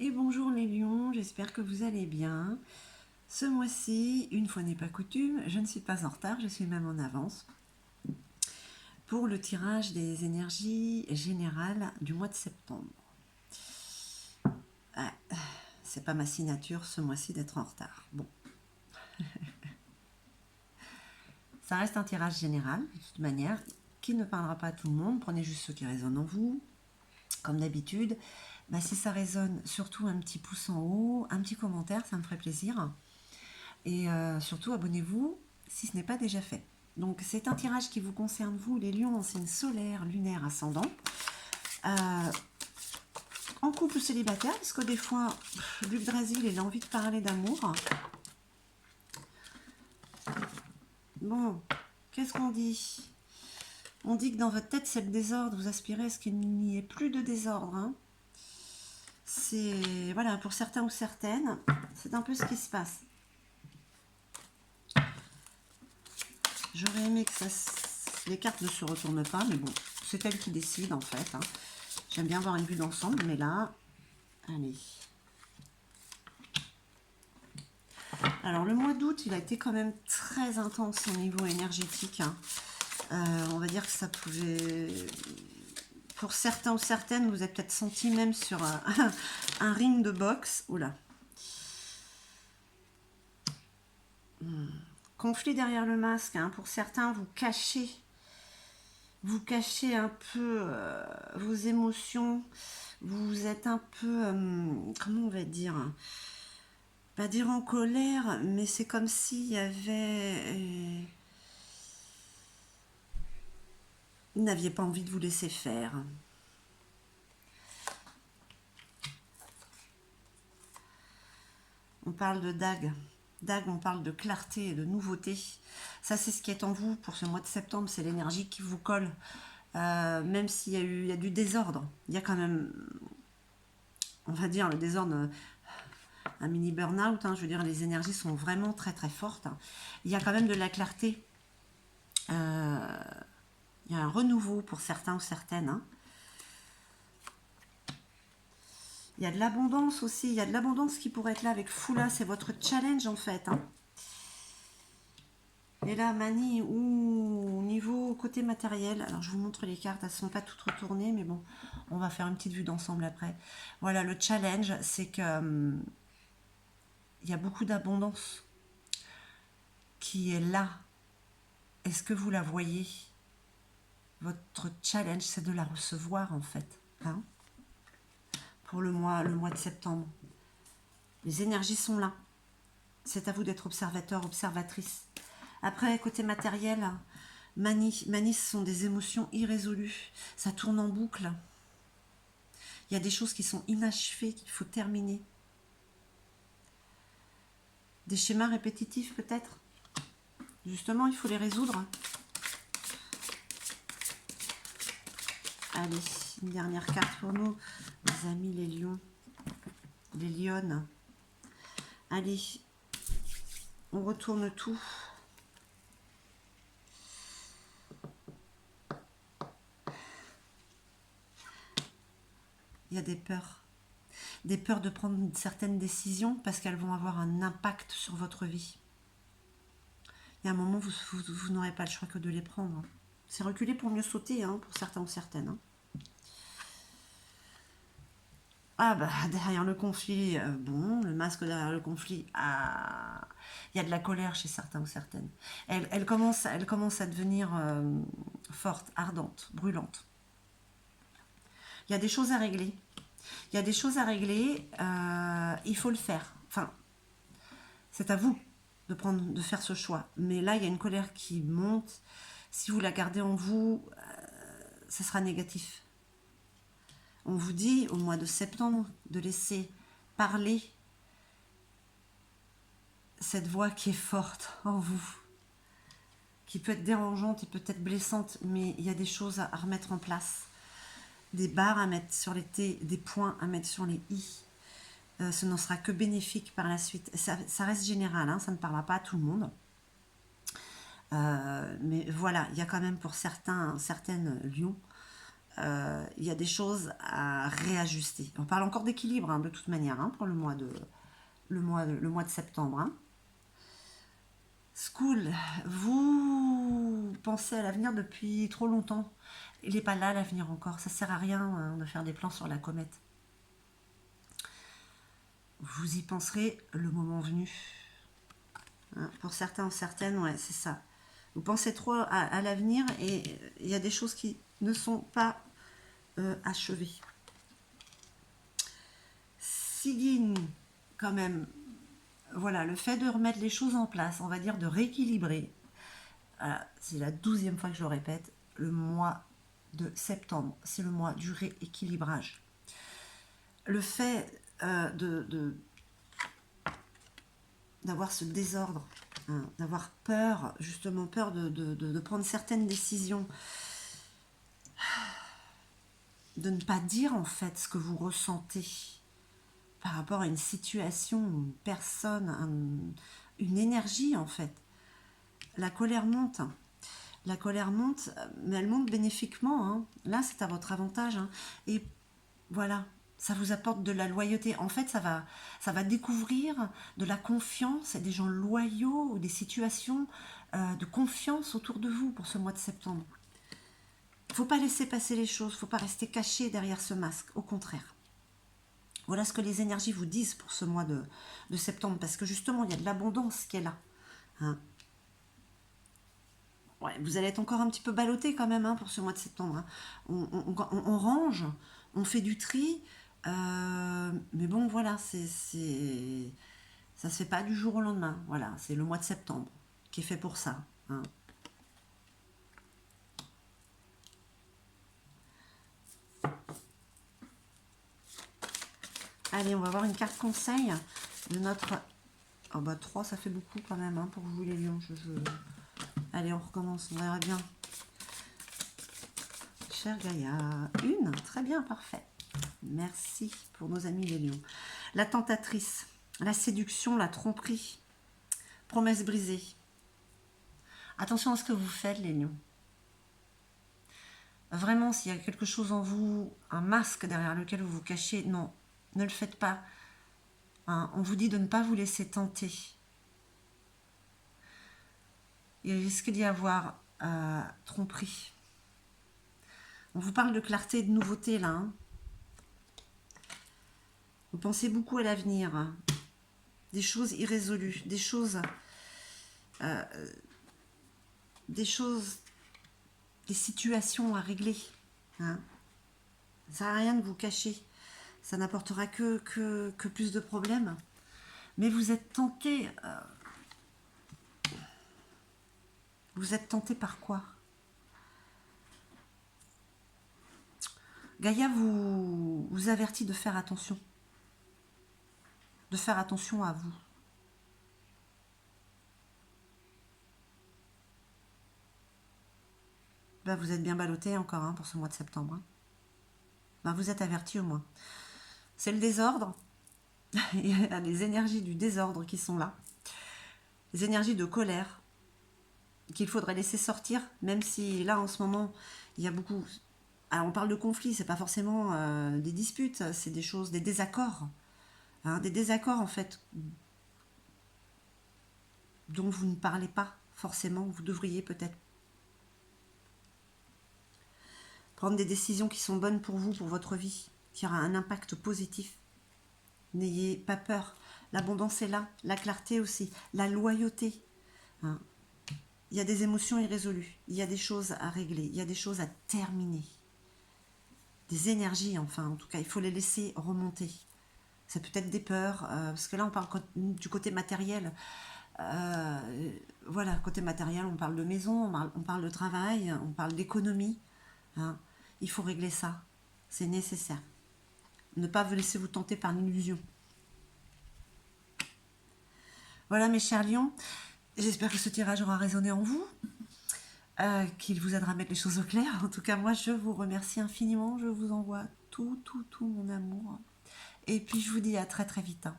Et bonjour les lions, j'espère que vous allez bien. Ce mois-ci, une fois n'est pas coutume, je ne suis pas en retard, je suis même en avance pour le tirage des énergies générales du mois de septembre. Ah, c'est pas ma signature ce mois-ci d'être en retard. Bon, ça reste un tirage général, de toute manière, qui ne parlera pas à tout le monde. Prenez juste ceux qui résonnent en vous. Comme d'habitude, si ça résonne, surtout un petit pouce en haut, un petit commentaire, ça me ferait plaisir. Et surtout, abonnez-vous si ce n'est pas déjà fait. Donc, c'est un tirage qui vous concerne, vous, les lions en signe solaire, lunaire, ascendant. En couple ou célibataire, parce que des fois, Luc Drasil, il a envie de parler d'amour. Bon, qu'est-ce qu'on dit? On dit que dans votre tête, c'est le désordre. Vous aspirez à ce qu'il n'y ait plus de désordre. Hein. C'est, voilà, pour certains ou certaines, c'est un peu ce qui se passe. J'aurais aimé que les cartes ne se retournent pas, mais bon, c'est elle qui décide en fait. Hein. J'aime bien avoir une vue d'ensemble, mais là, allez. Alors le mois d'août, il a été quand même très intense au niveau énergétique. Hein. On va dire que ça pouvait... Pour certains ou certaines, vous êtes peut-être senti même sur un ring de boxe. Oula. Conflit derrière le masque. Hein. Pour certains, vous cachez un peu vos émotions. Vous êtes un peu... comment on va dire, pas dire en colère, mais c'est comme s'il y avait... vous n'aviez pas envie de vous laisser faire. On parle de dague. Dague, on parle de clarté et de nouveauté. Ça, c'est ce qui est en vous pour ce mois de septembre. C'est l'énergie qui vous colle. Même s'il y a du désordre. Il y a quand même, on va dire, le désordre, un mini burn-out. Hein, je veux dire, les énergies sont vraiment très très fortes. Hein. Il y a quand même de la clarté. Il y a un renouveau pour certains ou certaines. Hein. Il y a de l'abondance aussi. Il y a de l'abondance qui pourrait être là avec Foula. C'est votre challenge en fait. Hein. Et là, Mani, au niveau côté matériel, alors je vous montre les cartes, elles ne sont pas toutes retournées, mais bon, on va faire une petite vue d'ensemble après. Voilà, le challenge, c'est que il y a beaucoup d'abondance qui est là. Est-ce que vous la voyez? Votre challenge, c'est de la recevoir en fait. Hein, pour le mois de septembre. Les énergies sont là. C'est à vous d'être observateur, observatrice. Après, côté matériel, Mani, ce sont des émotions irrésolues. Ça tourne en boucle. Il y a des choses qui sont inachevées, qu'il faut terminer. Des schémas répétitifs peut-être. Justement, il faut les résoudre. Allez, une dernière carte pour nous. Les amis, les lions. Les lionnes. Allez, on retourne tout. Il y a des peurs. Des peurs de prendre certaines décisions parce qu'elles vont avoir un impact sur votre vie. Il y a un moment, vous n'aurez pas le choix que de les prendre. C'est reculer pour mieux sauter, hein, pour certains ou certaines. Hein. Ah bah derrière le conflit, bon, le masque derrière le conflit, ah, il y a de la colère chez certains ou certaines. Elle commence à devenir forte, ardente, brûlante. Il y a des choses à régler. Il y a des choses à régler, il faut le faire. Enfin, c'est à vous de faire ce choix. Mais là, il y a une colère qui monte. Si vous la gardez en vous, ça sera négatif. On vous dit au mois de septembre de laisser parler cette voix qui est forte en vous, qui peut être dérangeante et peut-être blessante, mais il y a des choses à remettre en place, des barres à mettre sur les T, des points à mettre sur les I. Ce n'en sera que bénéfique par la suite. Ça reste général, hein, ça ne parlera pas à tout le monde. Mais voilà, il y a quand même pour certaines lions il y a des choses à réajuster. On parle encore d'équilibre, hein, de toute manière, hein, pour le mois de septembre. Hein. School, vous pensez à l'avenir depuis trop longtemps. Il n'est pas là l'avenir encore. Ça sert à rien hein, de faire des plans sur la comète. Vous y penserez le moment venu. Hein, pour certains ou certaines, ouais, c'est ça. Vous pensez trop à l'avenir et il y a des choses qui ne sont pas achevées. Sigyn, quand même, voilà, le fait de remettre les choses en place, on va dire de rééquilibrer, voilà, c'est la 12e fois que je le répète, le mois de septembre, c'est le mois du rééquilibrage. Le fait d'avoir ce désordre, hein, d'avoir peur, justement peur de prendre certaines décisions, de ne pas dire en fait ce que vous ressentez par rapport à une situation, une personne, une énergie en fait. La colère monte. La colère monte, mais elle monte bénéfiquement. Hein. Là, c'est à votre avantage. Hein. Et voilà, ça vous apporte de la loyauté. En fait, ça va découvrir de la confiance et des gens loyaux ou des situations de confiance autour de vous pour ce mois de septembre. Il ne faut pas laisser passer les choses, il ne faut pas rester caché derrière ce masque, au contraire. Voilà ce que les énergies vous disent pour ce mois de septembre, parce que justement, il y a de l'abondance qui est là. Hein. Ouais, vous allez être encore un petit peu ballotté quand même hein, pour ce mois de septembre. Hein. On range, on fait du tri, mais bon, voilà, ça se fait pas du jour au lendemain. Voilà, c'est le mois de septembre qui est fait pour ça. Hein. Allez, on va voir une carte conseil de notre... Oh bah 3, ça fait beaucoup quand même hein, pour vous les lions. Allez, on recommence, on verra bien. Cher Gaïa, une, très bien, parfait. Merci pour nos amis les lions. La tentatrice, la séduction, la tromperie, promesse brisée. Attention à ce que vous faites les lions. Vraiment, s'il y a quelque chose en vous, un masque derrière lequel vous vous cachez, non, ne le faites pas. Hein, on vous dit de ne pas vous laisser tenter. Il risque d'y avoir tromperie. On vous parle de clarté et de nouveauté là. Hein. Vous pensez beaucoup à l'avenir. Hein. Des choses irrésolues, des choses, des situations à régler. Hein. Ça sert à rien de vous cacher. Ça n'apportera que plus de problèmes. Mais vous êtes tenté. Vous êtes tenté par quoi? Gaïa vous avertit de faire attention. De faire attention à vous. Ben, vous êtes bien ballotté encore hein, pour ce mois de septembre. Hein. Ben, vous êtes averti au moins. C'est le désordre. Il y a des énergies du désordre qui sont là. Des énergies de colère qu'il faudrait laisser sortir, même si là en ce moment il y a beaucoup. Alors on parle de conflits, c'est pas forcément des disputes, c'est des choses, des désaccords. Hein, des désaccords en fait dont vous ne parlez pas forcément, vous devriez peut-être prendre des décisions qui sont bonnes pour vous, pour votre vie, qui aura un impact positif. N'ayez pas peur, l'abondance est là, la clarté aussi, la loyauté. Hein. Il y a des émotions irrésolues, il y a des choses à régler, il y a des choses à terminer. Des énergies enfin, en tout cas, il faut les laisser remonter. C'est peut-être des peurs, parce que là on parle du côté matériel. Voilà, côté matériel, on parle de maison, on parle de travail, on parle d'économie. Hein. Il faut régler ça, c'est nécessaire. Ne pas vous laisser vous tenter par l'illusion. Voilà mes chers lions, j'espère que ce tirage aura résonné en vous, qu'il vous aidera à mettre les choses au clair. En tout cas, moi je vous remercie infiniment, je vous envoie tout mon amour. Et puis je vous dis à très très vite. Hein.